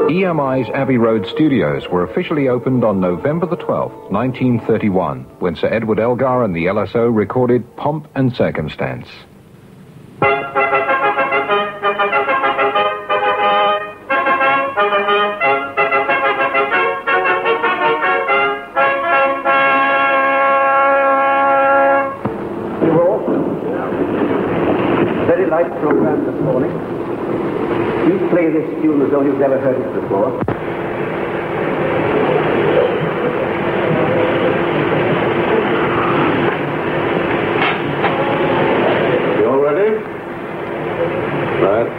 EMI's Abbey Road studios were officially opened on November the 12th, 1931, when Sir Edward Elgar and the LSO recorded Pomp and Circumstance. Very light program this morning. You play this tune as though you've never heard it before. You all ready? Right.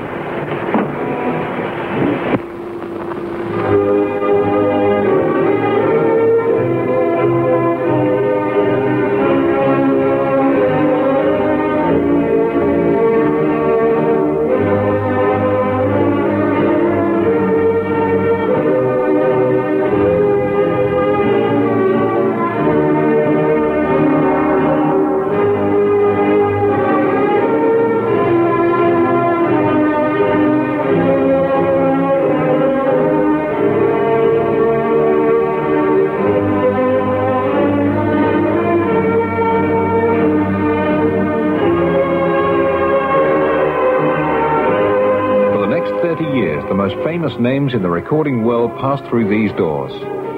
Famous names in the recording world passed through these doors.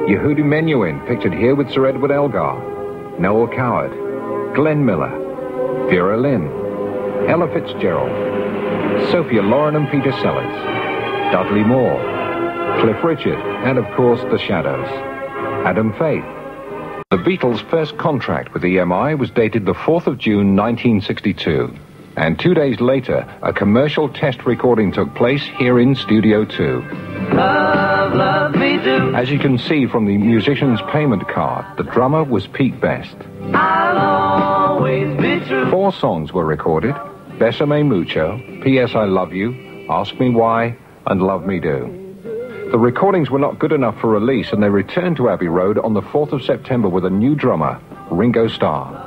Yehudi Menuhin, pictured here with Sir Edward Elgar, Noel Coward, Glenn Miller, Vera Lynn, Ella Fitzgerald, Sophia Loren and Peter Sellers, Dudley Moore, Cliff Richard, and of course the Shadows, Adam Faith. The Beatles' first contract with EMI was dated the 4th of June 1962. And 2 days later, a commercial test recording took place here in Studio 2. Love, love me do. As you can see from the musician's payment card, the drummer was Pete Best. I'll always be true. 4 songs were recorded: Besame Mucho, P.S. I Love You, Ask Me Why, and Love Me Do. The recordings were not good enough for release, and they returned to Abbey Road on the 4th of September with a new drummer, Ringo Starr.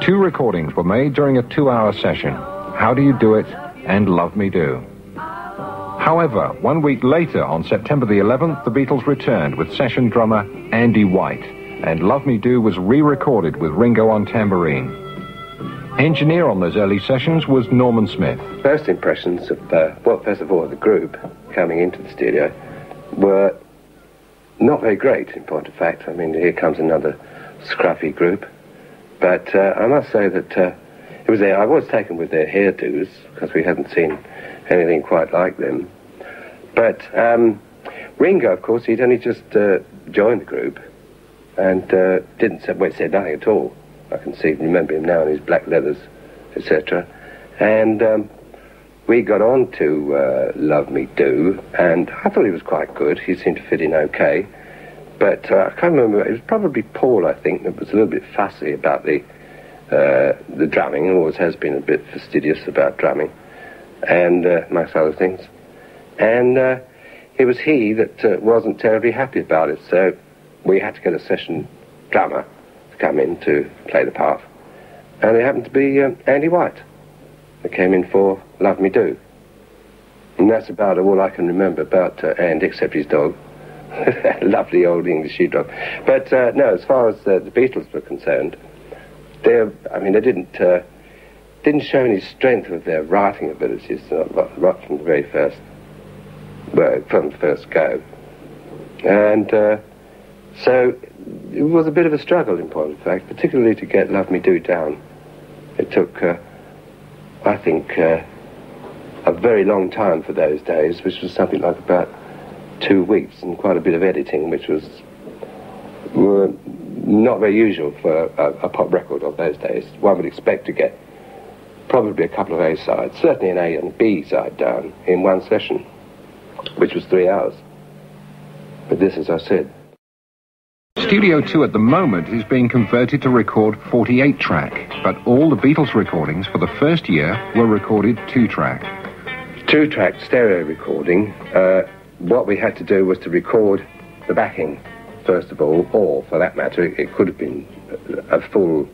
2 recordings were made during a 2-hour session, How Do You Do It and Love Me Do. However, 1 week later, on September the 11th, the Beatles returned with session drummer Andy White, and Love Me Do was re-recorded with Ringo on tambourine. Engineer on those early sessions was Norman Smith. First impressions of, well, first of all, the group coming into the studio were not very great, in point of fact. I mean, here comes another scruffy group. But I must say that it was I was taken with their hairdos, because we hadn't seen anything quite like them. But Ringo, of course, he'd only just joined the group and said nothing at all. I can remember him now in his black leathers, etc. And we got on to Love Me Do, and I thought he was quite good. He seemed to fit in okay. But I can't remember, it was probably Paul, I think, that was a little bit fussy about the drumming. He always has been a bit fastidious about drumming, and amongst other things. And it was he that wasn't terribly happy about it, so we had to get a session drummer to come in to play the part. And it happened to be Andy White that came in for Love Me Do. And that's about all I can remember about Andy, except his dog. Lovely old English sheepdog. But no, as far as the Beatles were concerned, they didn't show any strength of their writing abilities right from the very first, from the first go. And so it was a bit of a struggle, in point of fact, particularly to get Love Me Do down. It took, I think, a very long time for those days, which was something like about 2 weeks, and quite a bit of editing, which was not very usual for a pop record of those days. One would expect to get probably a couple of A-sides, certainly an A and B side down in one session, which was 3 hours. But this, as I said. Studio 2 at the moment is being converted to record 48-track, but all the Beatles recordings for the first year were recorded 2-track. 2-track stereo recording. What we had to do was to record the backing, first of all, or, for that matter, it could have been a full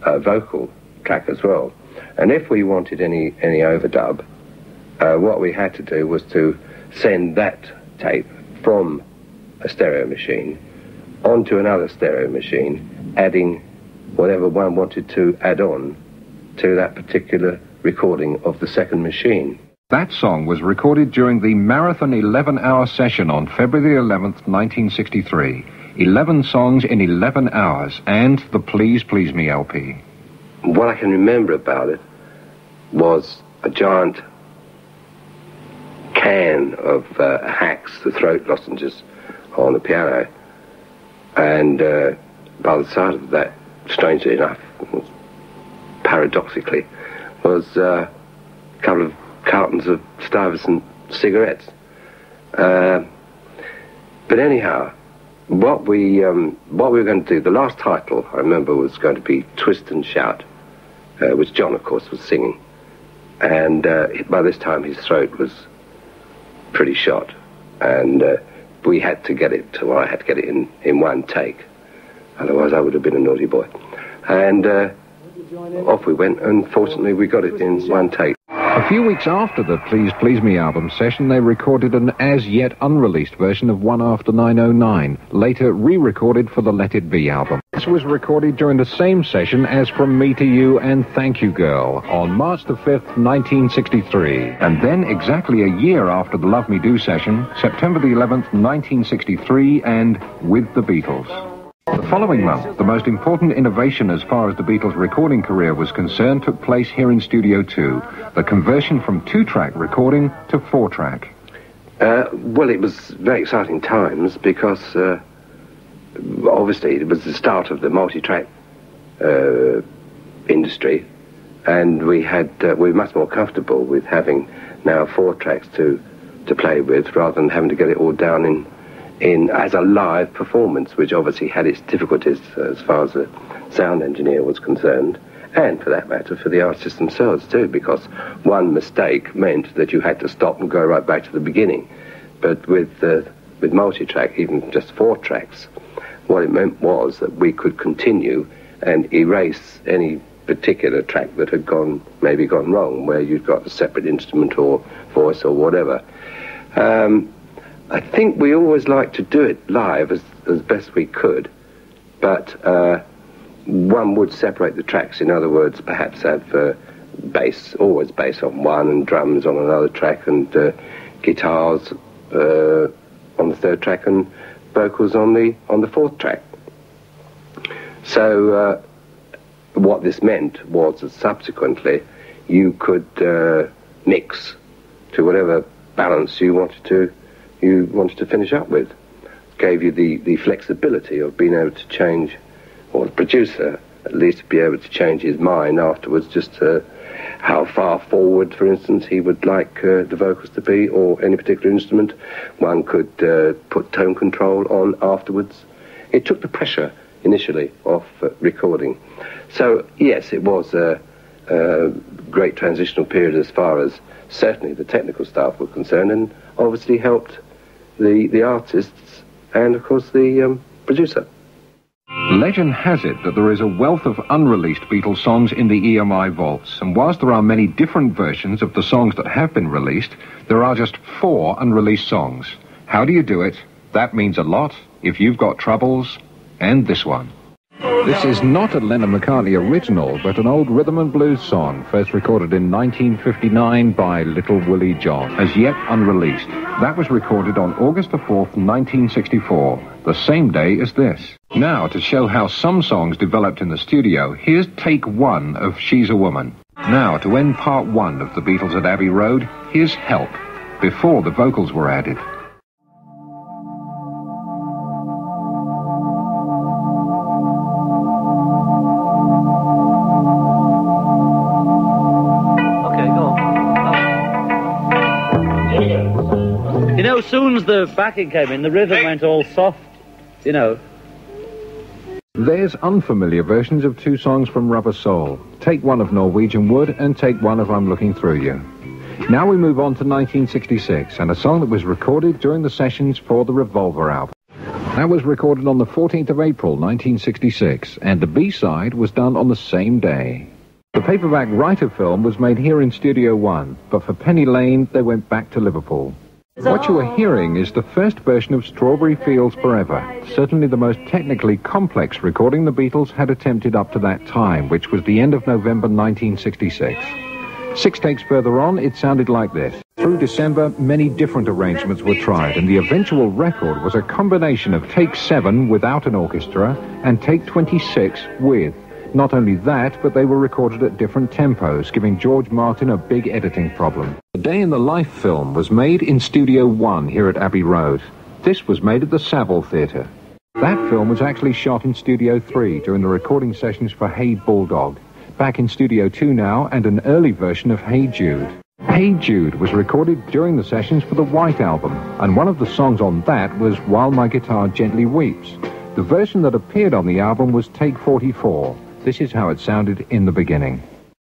vocal track as well. And if we wanted any overdub, what we had to do was to send that tape from a stereo machine onto another stereo machine, adding whatever one wanted to add on to that particular recording of the second machine. That song was recorded during the marathon 11-hour session on February the 11th, 1963. 11 songs in 11 hours, and the Please Please Me LP. What I can remember about it was a giant can of Hacks, the throat lozenges, on the piano. And by the side of that, strangely enough, paradoxically, was a couple of cartons of Stuyvesant cigarettes. But anyhow, what we were going to do, the last title, I remember, was going to be Twist and Shout, which John, of course, was singing. And by this time, his throat was pretty shot. And we had to get it, well, I had to get it in one take. Otherwise, I would have been a naughty boy. And off we went, and fortunately, we got it in one take. A few weeks after the Please Please Me album session, they recorded an as-yet unreleased version of One After 909, later re-recorded for the Let It Be album. This was recorded during the same session as From Me to You and Thank You Girl on March the 5th, 1963. And then, exactly a year after the Love Me Do session, September the 11th, 1963, and With the Beatles. The following month, the most important innovation as far as the Beatles' recording career was concerned took place here in Studio 2, the conversion from 2-track recording to 4-track. Well, it was very exciting times because obviously it was the start of the multi-track industry, and we were much more comfortable with having now 4 tracks to play with rather than having to get it all down in as a live performance, which obviously had its difficulties as far as the sound engineer was concerned, and for that matter for the artists themselves too, because one mistake meant that you had to stop and go right back to the beginning. But with multi-track, even just 4 tracks, what it meant was that we could continue and erase any particular track that had maybe gone wrong, where you'd got a separate instrument or voice or whatever. I think we always liked to do it live as best we could, but one would separate the tracks. In other words, perhaps have always bass on one and drums on another track, and guitars on the 3rd track and vocals on the 4th track. So what this meant was that subsequently you could mix to whatever balance you wanted to finish up with. Gave you the flexibility of being able to change, or the producer at least be able to change his mind afterwards, just how far forward, for instance, he would like the vocals to be, or any particular instrument. One could put tone control on afterwards. It took the pressure initially off recording. So yes, it was a great transitional period as far as certainly the technical staff were concerned, and obviously helped the artists and, of course, the producer. Legend has it that there is a wealth of unreleased Beatles songs in the EMI vaults, and whilst there are many different versions of the songs that have been released, there are just 4 unreleased songs. How do you do it? That means a lot if you've got troubles, and this one. This is not a Lennon-McCartney original, but an old rhythm and blues song, first recorded in 1959 by Little Willie John, as yet unreleased. That was recorded on August the 4th, 1964, the same day as this. Now, to show how some songs developed in the studio, here's take 1 of She's a Woman. Now, to end part 1 of the Beatles at Abbey Road, here's Help, before the vocals were added. You know, as soon as the backing came in, the rhythm went all soft, you know. There's unfamiliar versions of 2 songs from Rubber Soul. Take 1 of Norwegian Wood and take 1 of I'm Looking Through You. Now we move on to 1966 and a song that was recorded during the sessions for the Revolver album. That was recorded on the 14th of April, 1966, and the B-side was done on the same day. The paperback writer film was made here in Studio 1, but for Penny Lane, they went back to Liverpool. What you are hearing is the first version of Strawberry Fields Forever, certainly the most technically complex recording the Beatles had attempted up to that time, which was the end of November 1966. 6 takes further on, it sounded like this. Through December, many different arrangements were tried, and the eventual record was a combination of take 7 without an orchestra and take 26 with. Not only that, but they were recorded at different tempos, giving George Martin a big editing problem. A Day in the Life film was made in Studio 1 here at Abbey Road. This was made at the Savile Theatre. That film was actually shot in Studio 3 during the recording sessions for Hey Bulldog. Back in Studio 2 now, and an early version of Hey Jude. Hey Jude was recorded during the sessions for the White Album, and one of the songs on that was While My Guitar Gently Weeps. The version that appeared on the album was Take 44. This is how it sounded in the beginning.